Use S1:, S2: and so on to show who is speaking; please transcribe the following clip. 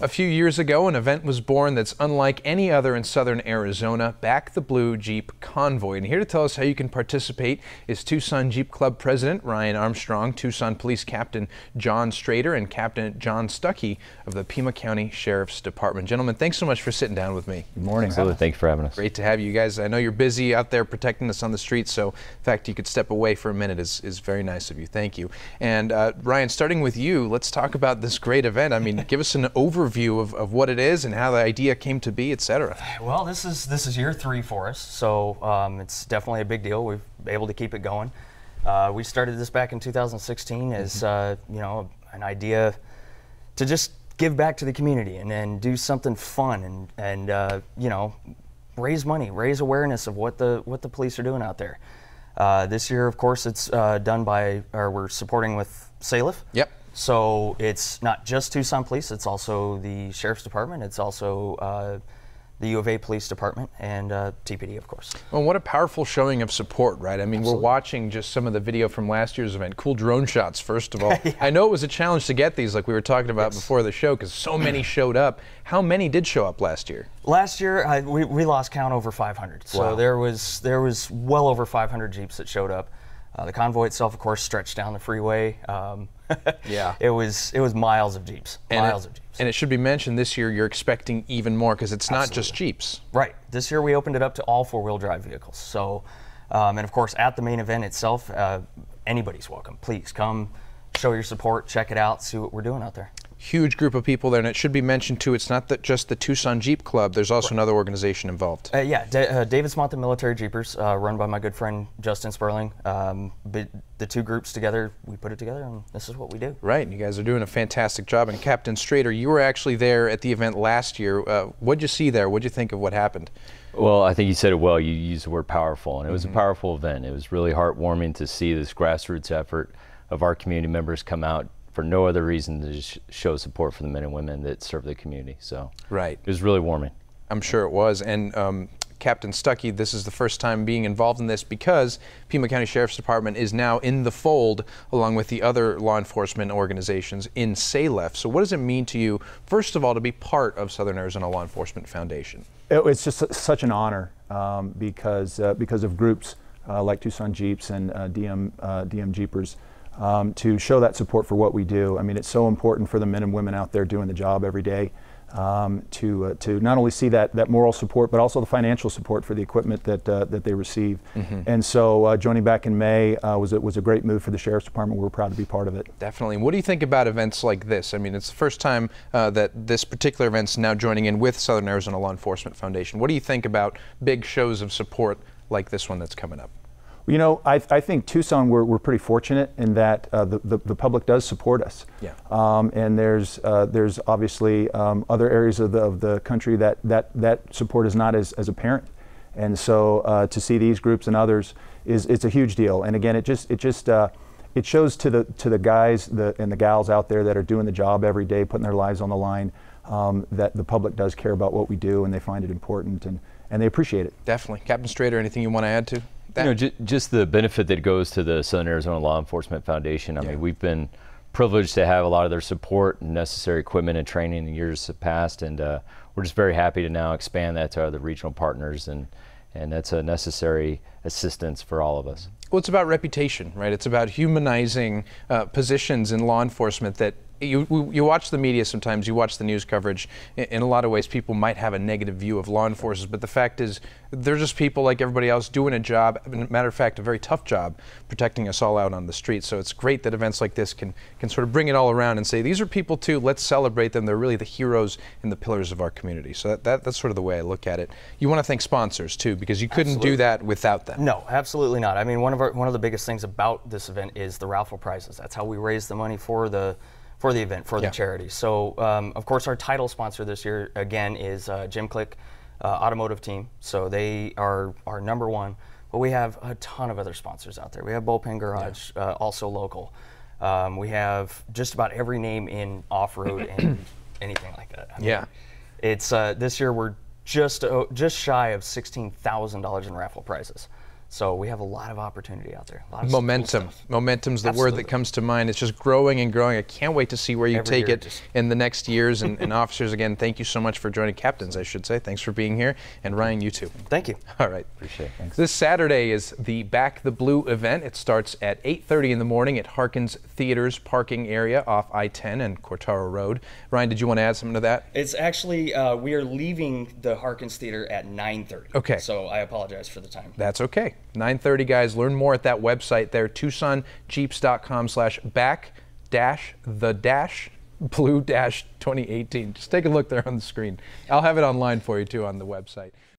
S1: A few years ago, an event was born that's unlike any other in southern Arizona, Back the Blue Jeep Convoy. And here to tell us how you can participate is Tucson Jeep Club President Ryan Armstrong, Tucson Police Captain John Strader, and Captain John Stuckey of the Pima County Sheriff's Department. Gentlemen, thanks so much for sitting down with me.
S2: Good morning.
S3: Absolutely. Thank you for having us.
S1: Great to have you guys. I know you're busy out there protecting us on the streets, so the fact you could step away for a minute is very nice of you. Thank you. And Ryan, starting with you, let's talk about this great event. I mean, give us an overview of what it is and how the idea came to be, etc.
S2: Well, this is year 3 for us, so it's definitely a big deal. We've been able to keep it going. We started this back in 2016 as you know, an idea to just give back to the community and then do something fun and you know, raise money, raise awareness of what the police are doing out there. This year, of course, it's done by, or we're supporting with SALEF.
S1: Yep.
S2: So it's not just Tucson Police, it's also the Sheriff's Department, it's also the U of A Police Department, and TPD, of course.
S1: Well, what a powerful showing of support, right? I mean,
S2: Absolutely.
S1: We're watching just some of the video from last year's event. Cool drone shots, first of all.
S2: Yeah.
S1: I know it was a challenge to get these, like we were talking about
S2: Yes.
S1: before the show, because so many showed up. How many did show up last year?
S2: Last year, we lost count over 500. So
S1: Wow.
S2: there was well over 500 Jeeps that showed up. The convoy itself, of course, stretched down the freeway.
S1: Yeah.
S2: It was miles of Jeeps, miles of Jeeps.
S1: And it should be mentioned this year you're expecting even more because it's not just
S2: Absolutely.
S1: Jeeps.
S2: Right. This year we opened it up to all 4-wheel drive vehicles. So, and of course, at the main event itself, anybody's welcome. Please come, show your support, check it out, see what we're doing out there.
S1: Huge group of people there, and it should be mentioned too, it's not just the Tucson Jeep Club, there's also another organization involved.
S2: Yeah, David's Mountain Military Jeepers, run by my good friend Justin Sperling. The two groups together, we put it together, and this is what we do.
S1: Right, you guys are doing a fantastic job. And Captain Strader, you were actually there at the event last year. What'd you see there? What'd you think of what happened?
S3: Well, I think you said it well. You used the word powerful, and it was a powerful event. It was really heartwarming to see this grassroots effort of our community members come out for no other reason than to just show support for the men and women that serve the community. So
S1: right,
S3: it was really warming.
S1: I'm sure it was. And Captain Stuckey, this is the first time being involved in this because Pima County Sheriff's Department is now in the fold along with the other law enforcement organizations in SALEF. So what does it mean to you, first of all, to be part of Southern Arizona Law Enforcement Foundation?
S4: It's just such an honor because of groups like Tucson Jeeps and DM Jeepers to show that support for what we do. I mean, it's so important for the men and women out there doing the job every day to not only see that moral support, but also the financial support for the equipment that they receive. And so joining back in May was a great move for the Sheriff's Department. We're proud to be part of it.
S1: Definitely. What do you think about events like this? I mean, it's the first time that this particular event's now joining in with Southern Arizona Law Enforcement Foundation. What do you think about big shows of support like this one that's coming up?
S4: You know, I think Tucson, we're pretty fortunate in that the public does support us.
S1: Yeah.
S4: And there's obviously other areas of the country that support is not as apparent. And so to see these groups and others it's a huge deal. And again, it shows to the guys and the gals out there that are doing the job every day, putting their lives on the line, that the public does care about what we do and they find it important and they appreciate it.
S1: Definitely. Captain Strader, anything you want to add to that?
S3: You know, just the benefit that goes to the Southern Arizona Law Enforcement Foundation. I mean, we've been privileged to have a lot of their support and necessary equipment and training in years past, and we're just very happy to now expand that to other regional partners, and that's a necessary assistance for all of us.
S1: Well, it's about reputation, right? It's about humanizing positions in law enforcement that you watch the media sometimes, you watch the news coverage. In a lot of ways, people might have a negative view of law enforcement, but the fact is they're just people like everybody else doing a job, matter of fact, a very tough job, protecting us all out on the street. So it's great that events like this can sort of bring it all around and say, these are people too, let's celebrate them. They're really the heroes and the pillars of our community. So that's sort of the way I look at it. You want to thank sponsors too, because you couldn't do that without them.
S2: No, absolutely not. I mean, one of the biggest things about this event is the raffle prizes. That's how we raise the money for the event, for the charity. So, of course, our title sponsor this year, again, is Jim Click Automotive Team. So they are our #1. But we have a ton of other sponsors out there. We have Bullpen Garage, also local. We have just about every name in off-road and anything like that. I mean, it's this year we're just shy of $16,000 in raffle prizes. So we have a lot of opportunity out there. A lot of
S1: Momentum.
S2: cool stuff.
S1: Momentum's the
S2: Absolutely.
S1: word that comes to mind. It's just growing and growing. I can't wait to see where you
S2: Every
S1: take
S2: year,
S1: it
S2: just-
S1: in the next years. And officers, again, thank you so much for joining. Captains, I should say. Thanks for being here. And Ryan, you too.
S2: Thank you.
S1: All right.
S3: Appreciate it. Thanks.
S1: This Saturday is the Back the Blue event. It starts at 8:30 in the morning at Harkins Theater's parking area off I-10 and Cortaro Road. Ryan, did you want to add something to that?
S2: It's actually, we are leaving the Harkins Theater at 9:30.
S1: Okay.
S2: So I apologize for the time.
S1: That's okay. 9:30, guys. Learn more at that website there, TucsonJeeps.com/back-the-blue-2018. Just take a look there on the screen. I'll have it online for you too on the website.